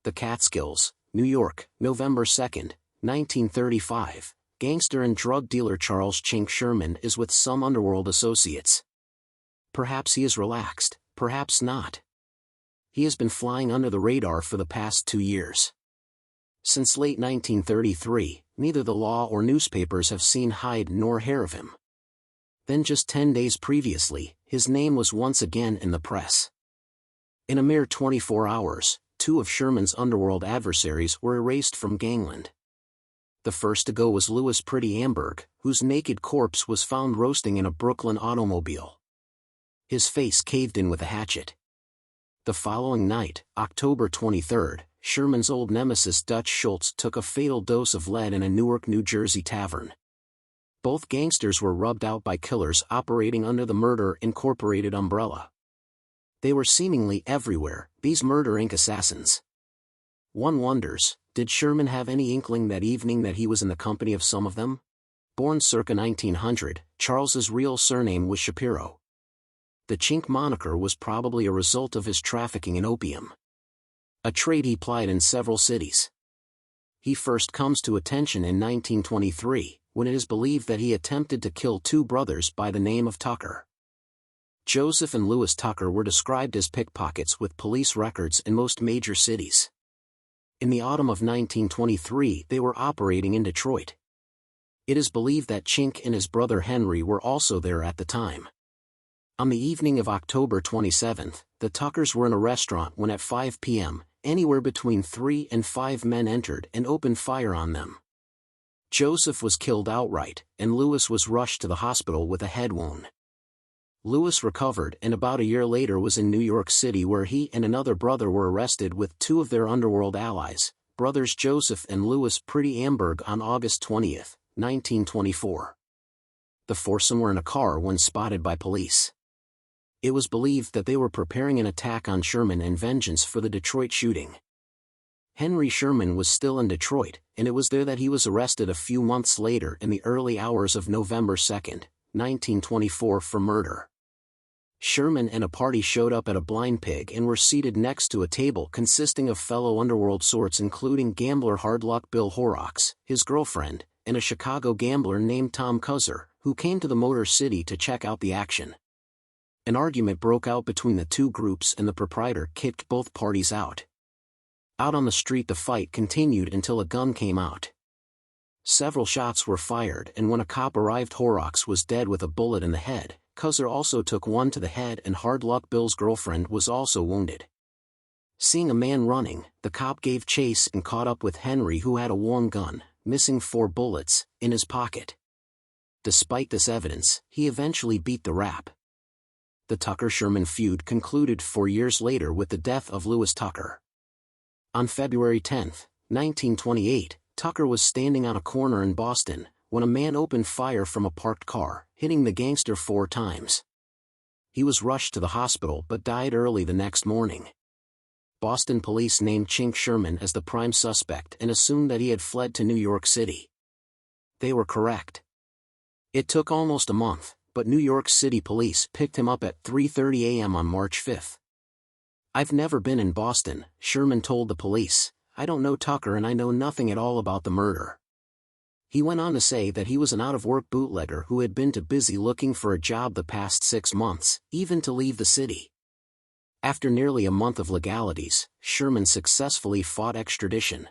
The Catskills, New York, November 2, 1935. Gangster and drug dealer Charles Chink Sherman is with some underworld associates. Perhaps he is relaxed, perhaps not. He has been flying under the radar for the past 2 years. Since late 1933, neither the law or newspapers have seen hide nor hair of him. Then just 10 days previously, his name was once again in the press. In a mere 24 hours, 2 of Sherman's underworld adversaries were erased from gangland. The first to go was Louis Pretty Amberg, whose naked corpse was found roasting in a Brooklyn automobile. His face caved in with a hatchet. The following night, October 23, Sherman's old nemesis Dutch Schultz took a fatal dose of lead in a Newark, New Jersey tavern. Both gangsters were rubbed out by killers operating under the Murder Incorporated umbrella. They were seemingly everywhere, these Murder Inc. assassins. One wonders, did Sherman have any inkling that evening that he was in the company of some of them? Born circa 1900, Charles's real surname was Shapiro. The Chink moniker was probably a result of his trafficking in opium, a trade he plied in several cities. He first comes to attention in 1923, when it is believed that he attempted to kill 2 brothers by the name of Tucker. Joseph and Louis Tucker were described as pickpockets with police records in most major cities. In the autumn of 1923 they were operating in Detroit. It is believed that Chink and his brother Henry were also there at the time. On the evening of October 27, the Tuckers were in a restaurant when at 5 p.m., anywhere between 3 and 5 men entered and opened fire on them. Joseph was killed outright, and Louis was rushed to the hospital with a head wound. Louis recovered and about a year later was in New York City where he and another brother were arrested with 2 of their underworld allies, brothers Joseph and Louis Pretty Amberg on August 20, 1924. The foursome were in a car when spotted by police. It was believed that they were preparing an attack on Sherman in vengeance for the Detroit shooting. Henry Sherman was still in Detroit, and it was there that he was arrested a few months later in the early hours of November 2, 1924 for murder. Sherman and a party showed up at a Blind Pig and were seated next to a table consisting of fellow underworld sorts including gambler Hardluck Bill Horrocks, his girlfriend, and a Chicago gambler named Tom Cuzzer, who came to the Motor City to check out the action. An argument broke out between the 2 groups and the proprietor kicked both parties out. Out on the street the fight continued until a gun came out. Several shots were fired and when a cop arrived Horrocks was dead with a bullet in the head. Cuzzer also took one to the head and Hardluck Bill's girlfriend was also wounded. Seeing a man running, the cop gave chase and caught up with Henry who had a warm gun, missing 4 bullets, in his pocket. Despite this evidence, he eventually beat the rap. The Tucker-Sherman feud concluded 4 years later with the death of Louis Tucker. On February 10, 1928, Tucker was standing on a corner in Boston, when a man opened fire from a parked car, hitting the gangster 4 times. He was rushed to the hospital but died early the next morning. Boston police named Chink Sherman as the prime suspect and assumed that he had fled to New York City. They were correct. It took almost a month, but New York City police picked him up at 3:30 a.m. on March 5. "I've never been in Boston," Sherman told the police. "I don't know Tucker and I know nothing at all about the murder." He went on to say that he was an out-of-work bootlegger who had been too busy looking for a job the past 6 months, even to leave the city. After nearly a month of legalities, Sherman successfully fought extradition.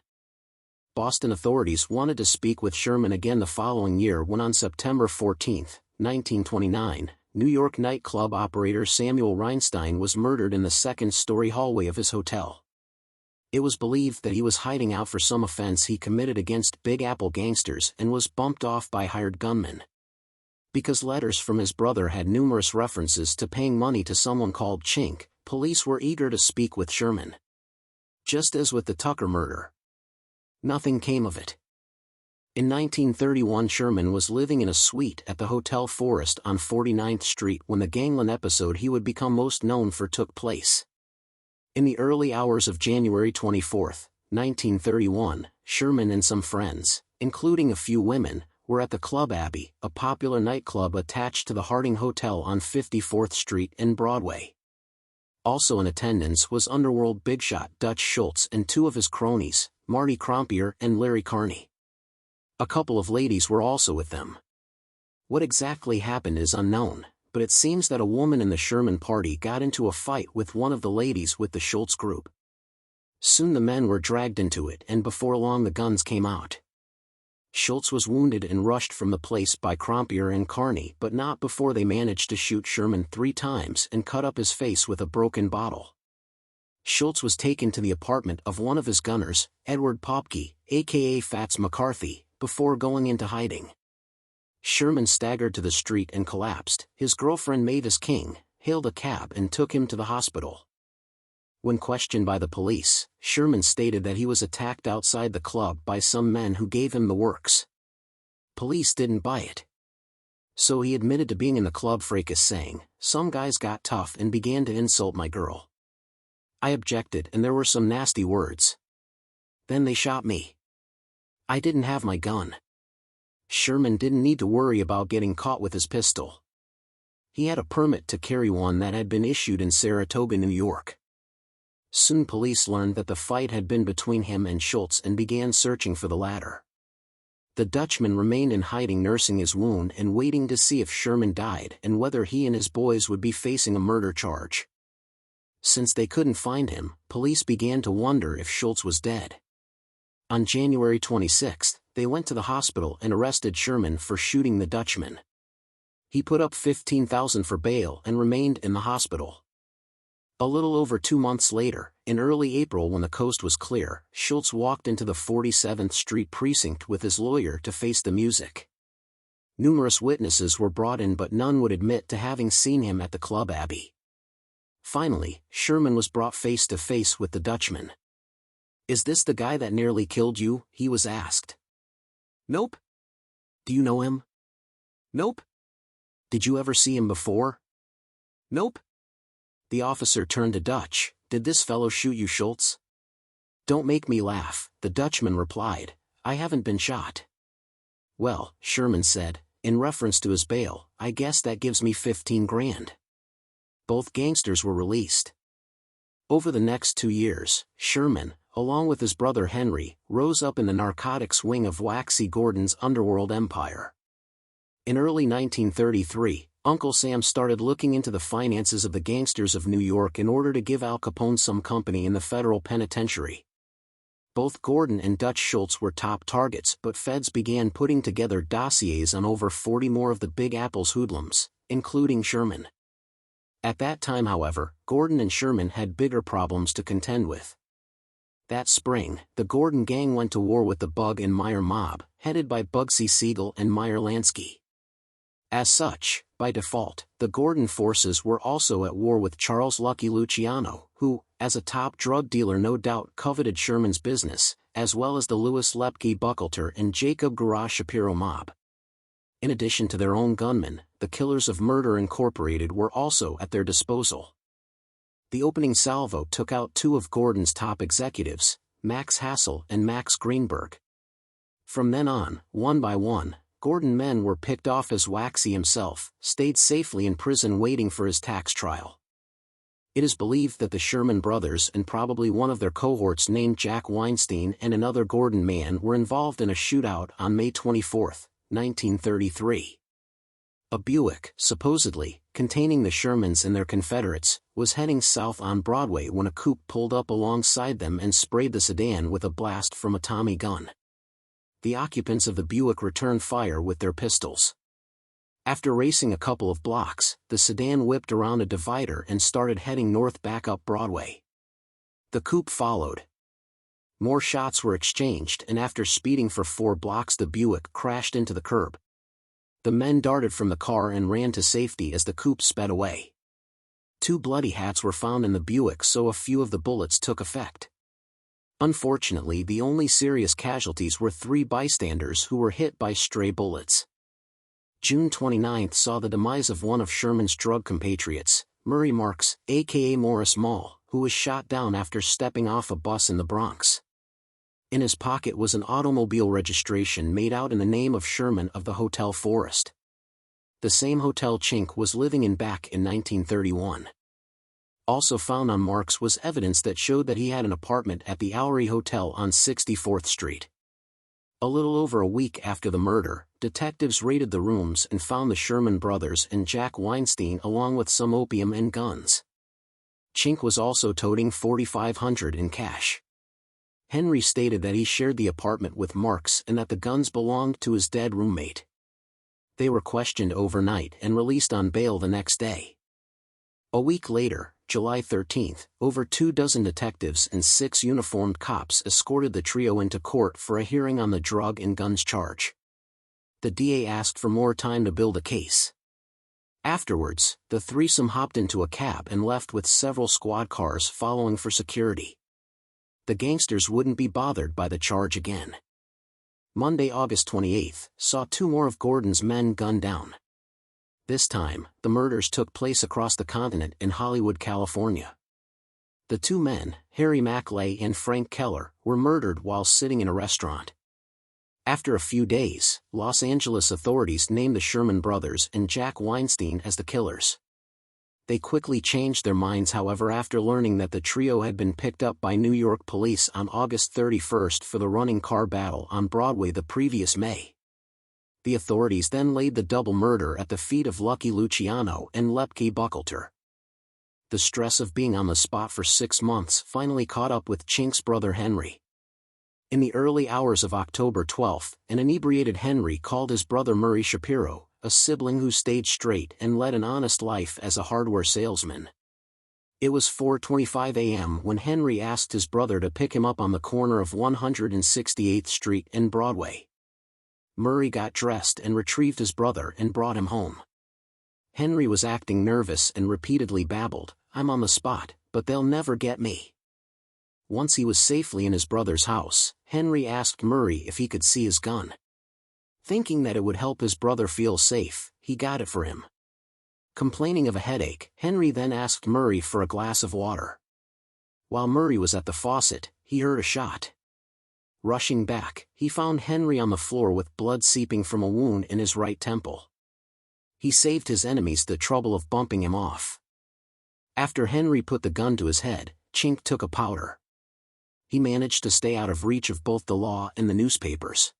Boston authorities wanted to speak with Sherman again the following year when on September 14, 1929, New York nightclub operator Samuel Reinstein was murdered in the second-story hallway of his hotel. It was believed that he was hiding out for some offense he committed against Big Apple gangsters and was bumped off by hired gunmen. Because letters from his brother had numerous references to paying money to someone called Chink, police were eager to speak with Sherman. Just as with the Tucker murder, nothing came of it. In 1931 Sherman was living in a suite at the Hotel Forest on 49th Street when the gangland episode he would become most known for took place. In the early hours of January 24, 1931, Sherman and some friends, including a few women, were at the Club Abbey, a popular nightclub attached to the Harding Hotel on 54th Street and Broadway. Also in attendance was underworld bigshot Dutch Schultz and two of his cronies, Marty Krompier and Larry Carney. A couple of ladies were also with them. What exactly happened is unknown, but it seems that a woman in the Sherman party got into a fight with one of the ladies with the Schultz group. Soon the men were dragged into it, and before long the guns came out. Schultz was wounded and rushed from the place by Krompier and Carney, but not before they managed to shoot Sherman 3 times and cut up his face with a broken bottle. Schultz was taken to the apartment of one of his gunners, Edward Popke, aka Fats McCarthy, before going into hiding. Sherman staggered to the street and collapsed. His girlfriend Mavis King hailed a cab and took him to the hospital. When questioned by the police, Sherman stated that he was attacked outside the club by some men who gave him the works. Police didn't buy it. So he admitted to being in the club fracas, saying, "Some guys got tough and began to insult my girl. I objected and there were some nasty words. Then they shot me. I didn't have my gun." Sherman didn't need to worry about getting caught with his pistol. He had a permit to carry one that had been issued in Saratoga, New York. Soon police learned that the fight had been between him and Schultz and began searching for the latter. The Dutchman remained in hiding, nursing his wound and waiting to see if Sherman died and whether he and his boys would be facing a murder charge. Since they couldn't find him, police began to wonder if Schultz was dead. On January 26, they went to the hospital and arrested Sherman for shooting the Dutchman. He put up $15,000 for bail and remained in the hospital. A little over 2 months later, in early April when the coast was clear, Schultz walked into the 47th Street precinct with his lawyer to face the music. Numerous witnesses were brought in, but none would admit to having seen him at the Club Abbey. Finally, Sherman was brought face to face with the Dutchman. "Is this the guy that nearly killed you?" he was asked. "Nope." "Do you know him?" "Nope." "Did you ever see him before?" "Nope." The officer turned to Dutch. "Did this fellow shoot you, Schultz?" "Don't make me laugh," the Dutchman replied. "I haven't been shot." "Well," Sherman said, in reference to his bail, "I guess that gives me 15 grand. Both gangsters were released. Over the next 2 years, Sherman, along with his brother Henry, rose up in the narcotics wing of Waxey Gordon's underworld empire. In early 1933, Uncle Sam started looking into the finances of the gangsters of New York in order to give Al Capone some company in the federal penitentiary. Both Gordon and Dutch Schultz were top targets, but feds began putting together dossiers on over 40 more of the Big Apple's hoodlums, including Sherman. At that time, however, Gordon and Sherman had bigger problems to contend with. That spring, the Gordon gang went to war with the Bug and Meyer mob, headed by Bugsy Siegel and Meyer Lansky. As such, by default, the Gordon forces were also at war with Charles Lucky Luciano, who, as a top drug dealer, no doubt coveted Sherman's business, as well as the Louis Lepke Buckalter and Jacob Garage Shapiro mob. In addition to their own gunmen, the Killers of Murder Incorporated were also at their disposal. The opening salvo took out 2 of Gordon's top executives, Max Hassel and Max Greenberg. From then on, one by one, Gordon men were picked off as Waxey himself stayed safely in prison waiting for his tax trial. It is believed that the Sherman brothers and probably one of their cohorts named Jack Weinstein and another Gordon man were involved in a shootout on May 24, 1933. A Buick, supposedly, containing the Shermans and their Confederates, was heading south on Broadway when a coupe pulled up alongside them and sprayed the sedan with a blast from a Tommy gun. The occupants of the Buick returned fire with their pistols. After racing a couple of blocks, the sedan whipped around a divider and started heading north back up Broadway. The coupe followed. More shots were exchanged, and after speeding for 4 blocks, the Buick crashed into the curb. The men darted from the car and ran to safety as the coupe sped away. 2 bloody hats were found in the Buick, so a few of the bullets took effect. Unfortunately, the only serious casualties were 3 bystanders who were hit by stray bullets. June 29 saw the demise of one of Sherman's drug compatriots, Murray Marks, aka Morris Mall, who was shot down after stepping off a bus in the Bronx. In his pocket was an automobile registration made out in the name of Sherman of the Hotel Forest. The same hotel Chink was living in back in 1931. Also found on Marks was evidence that showed that he had an apartment at the Bowery Hotel on 64th Street. A little over a week after the murder, detectives raided the rooms and found the Sherman brothers and Jack Weinstein along with some opium and guns. Chink was also toting $4,500 in cash. Henry stated that he shared the apartment with Marks and that the guns belonged to his dead roommate. They were questioned overnight and released on bail the next day. A week later, July 13, over 24 detectives and 6 uniformed cops escorted the trio into court for a hearing on the drug and guns charge. The DA asked for more time to build a case. Afterwards, the threesome hopped into a cab and left with several squad cars following for security. The gangsters wouldn't be bothered by the charge again. Monday, August 28, saw 2 more of Gordon's men gunned down. This time, the murders took place across the continent in Hollywood, California. The 2 men, Harry Maclay and Frank Keller, were murdered while sitting in a restaurant. After a few days, Los Angeles authorities named the Sherman brothers and Jack Weinstein as the killers. They quickly changed their minds, however, after learning that the trio had been picked up by New York police on August 31 for the running car battle on Broadway the previous May. The authorities then laid the double murder at the feet of Lucky Luciano and Lepke Buckelter. The stress of being on the spot for 6 months finally caught up with Chink's brother Henry. In the early hours of October 12, an inebriated Henry called his brother Murray Shapiro, a sibling who stayed straight and led an honest life as a hardware salesman. It was 4:25 a.m. when Henry asked his brother to pick him up on the corner of 168th Street and Broadway. Murray got dressed and retrieved his brother and brought him home. Henry was acting nervous and repeatedly babbled, "I'm on the spot, but they'll never get me." Once he was safely in his brother's house, Henry asked Murray if he could see his gun. Thinking that it would help his brother feel safe, he got it for him. Complaining of a headache, Henry then asked Murray for a glass of water. While Murray was at the faucet, he heard a shot. Rushing back, he found Henry on the floor with blood seeping from a wound in his right temple. He saved his enemies the trouble of bumping him off. After Henry put the gun to his head, Chink took a powder. He managed to stay out of reach of both the law and the newspapers.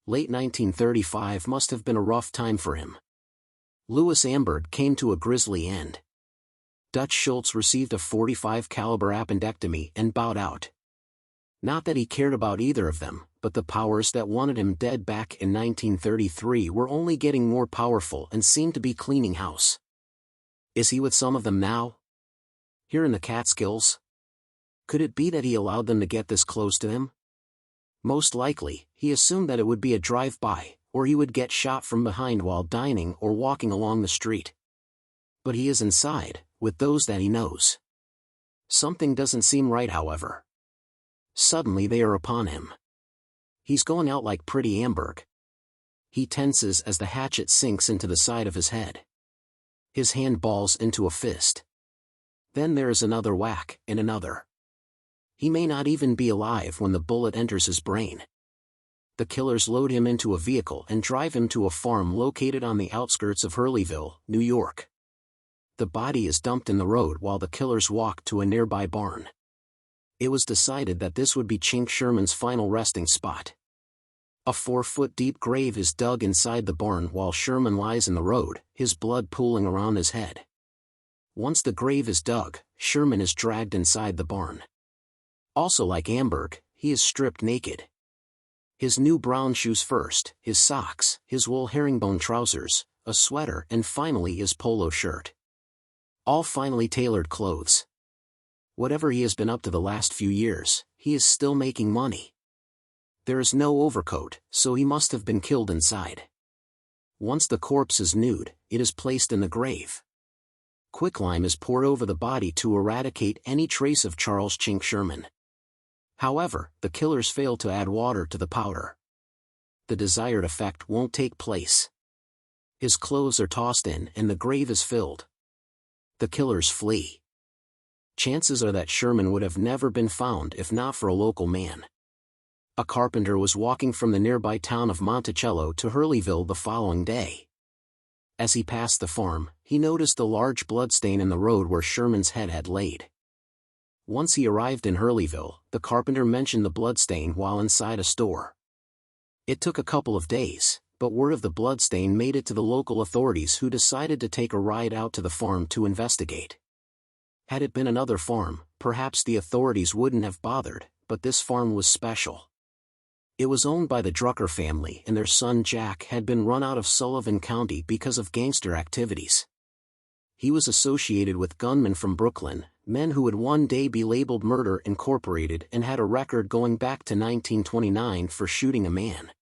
Late 1935 must have been a rough time for him. Louis Amberg came to a grisly end. Dutch Schultz received a .45 caliber appendectomy and bowed out. Not that he cared about either of them, but the powers that wanted him dead back in 1933 were only getting more powerful and seemed to be cleaning house. Is he with some of them now? Here in the Catskills? Could it be that he allowed them to get this close to him? Most likely, he assumed that it would be a drive-by, or he would get shot from behind while dining or walking along the street. But he is inside, with those that he knows. Something doesn't seem right, however. Suddenly they are upon him. He's going out like Pretty Amberg. He tenses as the hatchet sinks into the side of his head. His hand balls into a fist. Then there is another whack, and another. He may not even be alive when the bullet enters his brain. The killers load him into a vehicle and drive him to a farm located on the outskirts of Hurleyville, New York. The body is dumped in the road while the killers walk to a nearby barn. It was decided that this would be Chink Sherman's final resting spot. A 4-foot-deep grave is dug inside the barn while Sherman lies in the road, his blood pooling around his head. Once the grave is dug, Sherman is dragged inside the barn. Also like Amberg, he is stripped naked. His new brown shoes first, his socks, his wool herringbone trousers, a sweater, and finally his polo shirt. All finely tailored clothes. Whatever he has been up to the last few years, he is still making money. There is no overcoat, so he must have been killed inside. Once the corpse is nude, it is placed in the grave. Quicklime is poured over the body to eradicate any trace of Charles Chink Sherman. However, the killers fail to add water to the powder. The desired effect won't take place. His clothes are tossed in and the grave is filled. The killers flee. Chances are that Sherman would have never been found if not for a local man. A carpenter was walking from the nearby town of Monticello to Hurleyville the following day. As he passed the farm, he noticed a large bloodstain in the road where Sherman's head had laid. Once he arrived in Hurleyville, the carpenter mentioned the bloodstain while inside a store. It took a couple of days, but word of the bloodstain made it to the local authorities, who decided to take a ride out to the farm to investigate. Had it been another farm, perhaps the authorities wouldn't have bothered, but this farm was special. It was owned by the Drucker family, and their son Jack had been run out of Sullivan County because of gangster activities. He was associated with gunmen from Brooklyn, men who would one day be labeled Murder Incorporated, and had a record going back to 1929 for shooting a man.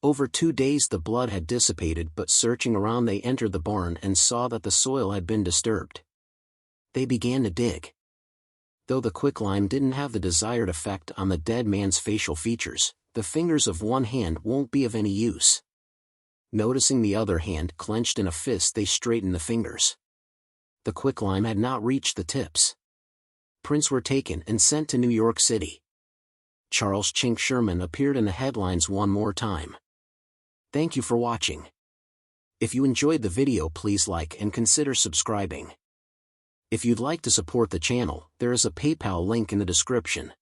Over 2 days the blood had dissipated, but searching around they entered the barn and saw that the soil had been disturbed. They began to dig. Though the quicklime didn't have the desired effect on the dead man's facial features, the fingers of one hand won't be of any use. Noticing the other hand clenched in a fist, they straightened the fingers. The quicklime had not reached the tips. Prints were taken and sent to New York City. Charles Chink Sherman appeared in the headlines one more time. Thank you for watching. If you enjoyed the video, please like and consider subscribing. If you'd like to support the channel, there is a PayPal link in the description.